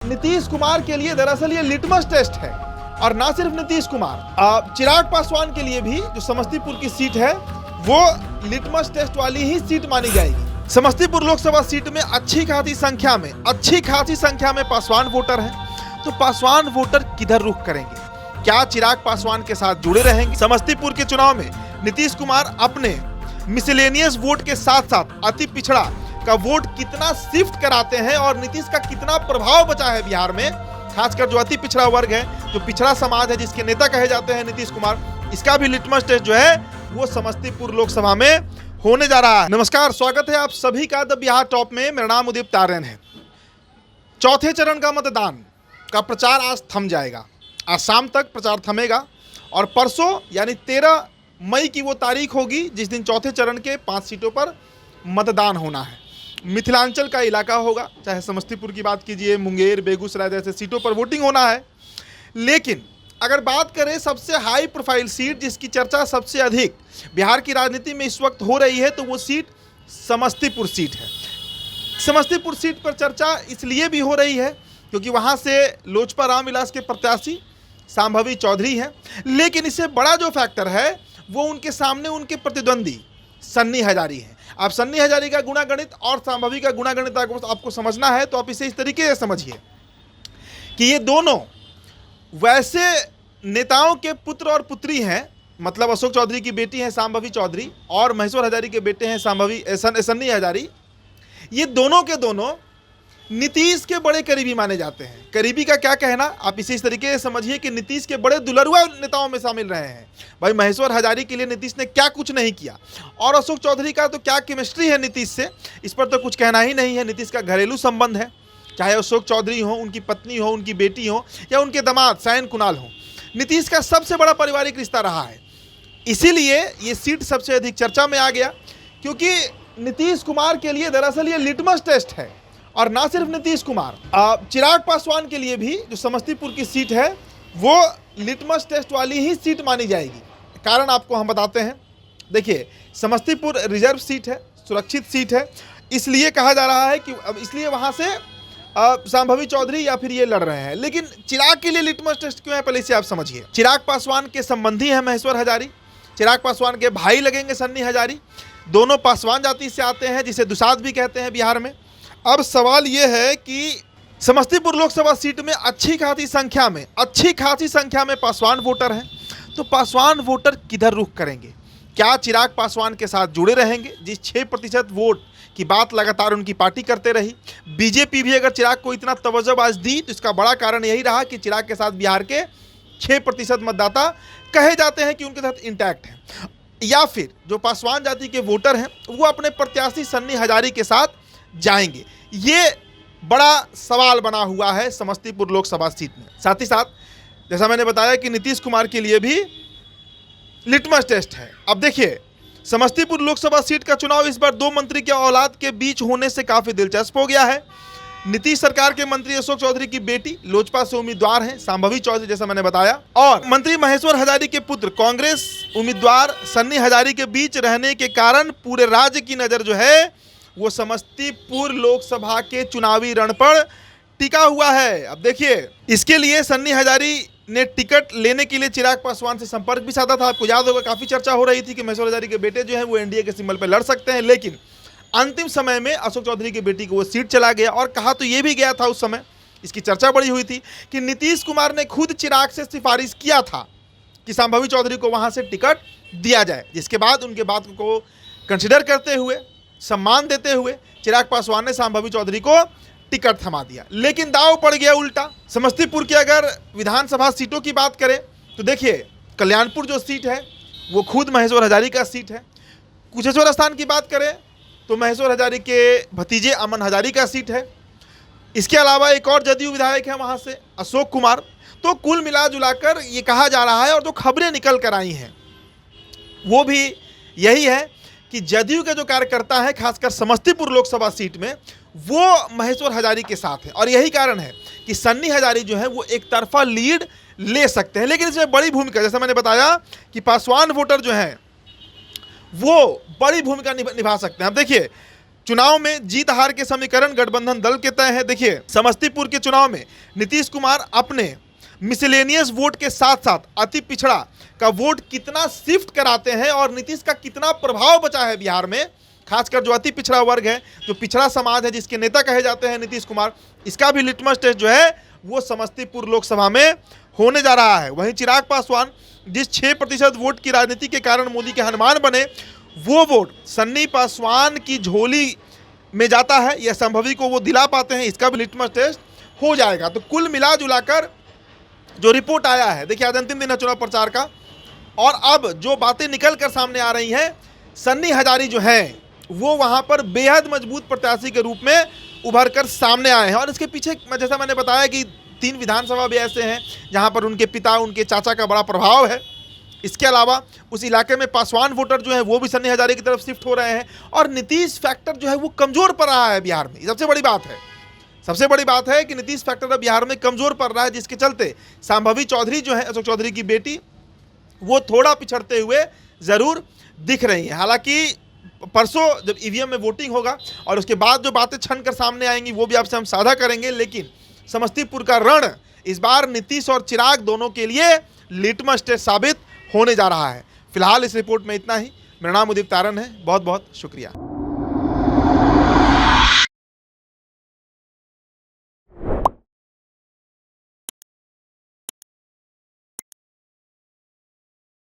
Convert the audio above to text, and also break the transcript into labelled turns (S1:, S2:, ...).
S1: नीतीश कुमार के लिए दरअसल ये लिटमस टेस्ट है। और ना सिर्फ नीतीश कुमार, चिराग पासवान के लिए भी जो समस्तीपुर की सीट है वो लिटमस टेस्ट वाली ही सीट मानी जाएगी। समस्तीपुर लोकसभा सीट में अच्छी खासी संख्या में पासवान वोटर हैं। तो पासवान वोटर किधर रुख करेंगे? क्या चिराग पासवान के साथ जुड़े रहेंगे? समस्तीपुर के चुनाव में नीतीश कुमार अपने मिसलेनियस वोट के साथ साथ अति पिछड़ा का वोट कितना शिफ्ट कराते हैं और नीतीश का कितना प्रभाव बचा है बिहार में, खासकर जो अति पिछड़ा वर्ग है, जो पिछड़ा समाज है, जिसके नेता कहे जाते हैं नीतीश कुमार, इसका भी लिटमस टेस्ट जो है वो समस्तीपुर लोकसभा में होने जा रहा है। नमस्कार, स्वागत है आप सभी का द बिहार टॉप में। मेरा नाम उदित तारेन है। चौथे चरण का मतदान का प्रचार आज थम जाएगा। आज शाम तक प्रचार थमेगा और परसों यानी 13 मई की वो तारीख होगी जिस दिन चौथे चरण के 5 सीटों पर मतदान होना है। मिथिलांचल का इलाका होगा, चाहे समस्तीपुर की बात कीजिए, मुंगेर, बेगूसराय जैसे सीटों पर वोटिंग होना है। लेकिन अगर बात करें सबसे हाई प्रोफाइल सीट जिसकी चर्चा सबसे अधिक बिहार की राजनीति में इस वक्त हो रही है, तो वो सीट समस्तीपुर सीट है। समस्तीपुर सीट पर चर्चा इसलिए भी हो रही है क्योंकि वहाँ से लोजपा रामविलास के प्रत्याशी शांभवी चौधरी हैं। लेकिन इससे बड़ा जो फैक्टर है वो उनके सामने उनके प्रतिद्वंदी सन्नी हजारी हैं। आप सन्नी हजारी का गुणागणित और शांभवी का गुणागणित आपको समझना है तो आप इसे इस तरीके से समझिए कि ये दोनों वैसे नेताओं के पुत्र और पुत्री हैं। मतलब अशोक चौधरी की बेटी हैं शांभवी चौधरी और महेश्वर हजारी के बेटे हैं सन्नी हजारी। ये दोनों के दोनों नीतीश के बड़े करीबी माने जाते हैं। करीबी का क्या कहना, आप इसे इस तरीके से समझिए कि नीतीश के बड़े दुलरुआ नेताओं में शामिल रहे हैं। भाई महेश्वर हजारी के लिए नीतीश ने क्या कुछ नहीं किया, और अशोक चौधरी का तो क्या केमिस्ट्री है नीतीश से, इस पर तो कुछ कहना ही नहीं है। नीतीश का घरेलू संबंध है, चाहे अशोक चौधरी हो, उनकी पत्नी हो, उनकी बेटी हो या उनके दामाद सायन कुणाल हो, नीतीश का सबसे बड़ा पारिवारिक रिश्ता रहा है। इसीलिए ये सीट सबसे अधिक चर्चा में आ गया क्योंकि नीतीश कुमार के लिए दरअसल ये लिटमस टेस्ट है। और ना सिर्फ नीतीश कुमार, चिराग पासवान के लिए भी जो समस्तीपुर की सीट है वो लिटमस टेस्ट वाली ही सीट मानी जाएगी। कारण आपको हम बताते हैं। देखिए, समस्तीपुर रिजर्व सीट है, सुरक्षित सीट है, इसलिए कहा जा रहा है कि अब इसलिए वहाँ से शांभवी चौधरी या फिर ये लड़ रहे हैं। लेकिन चिराग के लिए लिटमस टेस्ट क्यों है, पहले इसे आप समझिए। चिराग पासवान के संबंधी हैं महेश्वर हजारी, चिराग पासवान के भाई लगेंगे सन्नी हजारी। दोनों पासवान जाति से आते हैं, जिसे दुसाध भी कहते हैं बिहार में। अब सवाल ये है कि समस्तीपुर लोकसभा सीट में अच्छी खासी संख्या में पासवान वोटर हैं। तो पासवान वोटर किधर रुख करेंगे? क्या चिराग पासवान के साथ जुड़े रहेंगे? जिस 6% वोट की बात लगातार उनकी पार्टी करते रही, बीजेपी भी अगर चिराग को इतना तवज्जो आज दी तो इसका बड़ा कारण यही रहा कि चिराग के साथ बिहार के 6% मतदाता कहे जाते हैं कि उनके साथ इंटैक्ट हैं। या फिर जो पासवान जाति के वोटर हैं वो अपने प्रत्याशी सन्नी हजारी के साथ जाएंगे। ये बड़ा सवाल बना हुआ है समस्तीपुर लोकसभा सीट में। साथ ही साथ जैसा मैंने बताया कि नीतीश कुमार के लिए भी लिटमस टेस्ट है। अब देखिए, समस्तीपुर लोकसभा सीट का चुनाव इस बार 2 मंत्री के औलाद के बीच होने से काफी दिलचस्प हो गया है। नीतीश सरकार के मंत्री अशोक चौधरी की बेटी लोजपा से उम्मीदवार हैं शांभवी चौधरी, जैसा मैंने बताया, और मंत्री महेश्वर हजारी के पुत्र कांग्रेस उम्मीदवार सन्नी हजारी के बीच रहने के कारण पूरे राज्य की नजर जो है वो समस्तीपुर लोकसभा के चुनावी रण पर टिका हुआ है। अब देखिए, इसके लिए सन्नी हजारी ने टिकट लेने के लिए चिराग पासवान से संपर्क भी साधा था। आपको याद होगा, काफी चर्चा हो रही थी कि महेश्वर हजारी के बेटे जो हैं वो एनडीए के सिंबल पर लड़ सकते हैं। लेकिन अंतिम समय में अशोक चौधरी की बेटी को वो सीट चला गया। और कहा तो ये भी गया था, उस समय इसकी चर्चा बड़ी हुई थी कि नीतीश कुमार ने खुद चिराग से सिफारिश किया था कि शांभवी चौधरी को वहां से टिकट दिया जाए। जिसके बाद उनके बात को कंसिडर करते हुए, सम्मान देते हुए चिराग पासवान ने शांभवी चौधरी को टिकट थमा दिया। लेकिन दांव पड़ गया उल्टा। समस्तीपुर की अगर विधानसभा सीटों की बात करें तो देखिए, कल्याणपुर जो सीट है वो खुद महेश्वर हजारी का सीट है। कुशेश्वर स्थान की बात करें तो महेश्वर हजारी के भतीजे अमन हजारी का सीट है। इसके अलावा एक और जदयू विधायक है वहाँ से, अशोक कुमार। तो कुल मिला जुलाकर ये कहा जा रहा है और जो खबरें निकल कर आई हैं वो भी यही है कि जदयू के जो कार्यकर्ता है खासकर समस्तीपुर लोकसभा सीट में वो महेश्वर हजारी के साथ है। और यही कारण है कि सन्नी हजारी जो है वो एक तरफा लीड ले सकते हैं। लेकिन इसमें बड़ी भूमिका, जैसा मैंने बताया कि पासवान वोटर जो हैं वो बड़ी भूमिका निभा सकते हैं। अब देखिए, चुनाव में जीत हार के समीकरण गठबंधन दल के तय है। देखिए, समस्तीपुर के चुनाव में नीतीश कुमार अपने मिसलेनियस वोट के साथ साथ अति पिछड़ा का वोट कितना शिफ्ट कराते हैं और नीतीश का कितना प्रभाव बचा है बिहार में, खासकर जो अति पिछड़ा वर्ग है, जो पिछड़ा समाज है, जिसके नेता कहे जाते हैं नीतीश कुमार, इसका भी लिटमस टेस्ट जो है वो समस्तीपुर लोकसभा में होने जा रहा है। वहीं चिराग पासवान जिस 6% वोट की राजनीति के कारण मोदी के हनुमान बने, वो वोट सन्नी पासवान की झोली में जाता है या संभवी को वो दिला पाते हैं, इसका भी लिटमस टेस्ट हो जाएगा। तो कुल मिला जुलाकर जो रिपोर्ट आया है, देखिए आज अंतिम दिन है चुनाव प्रचार का, और अब जो बातें निकल कर सामने आ रही हैं, सन्नी हजारी जो हैं वो वहां पर बेहद मजबूत प्रत्याशी के रूप में उभर कर सामने आए हैं। और इसके पीछे जैसा मैंने बताया कि 3 विधानसभा भी ऐसे हैं जहां पर उनके पिता, उनके चाचा का बड़ा प्रभाव है। इसके अलावा उस इलाके में पासवान वोटर जो है वो भी सन्नी हजारे की तरफ शिफ्ट हो रहे हैं, और नीतीश फैक्टर जो है वो कमजोर पड़ रहा है बिहार में। सबसे बड़ी बात है, सबसे बड़ी बात है कि नीतीश फैक्टर अब बिहार में कमजोर पड़ रहा है, जिसके चलते संभवी चौधरी जो है, अशोक चौधरी की बेटी, वो थोड़ा पिछड़ते हुए जरूर दिख रही है। हालांकि परसों जब ईवीएम में वोटिंग होगा और उसके बाद जो बातें छन कर सामने आएंगी वो भी आपसे हम साझा करेंगे, लेकिन समस्तीपुर का रण इस बार नीतीश और चिराग दोनों के लिए लिटमस टेस्ट साबित होने जा रहा है। फिलहाल इस रिपोर्ट में इतना ही। मेरा नाम उदित तारन है, बहुत बहुत शुक्रिया।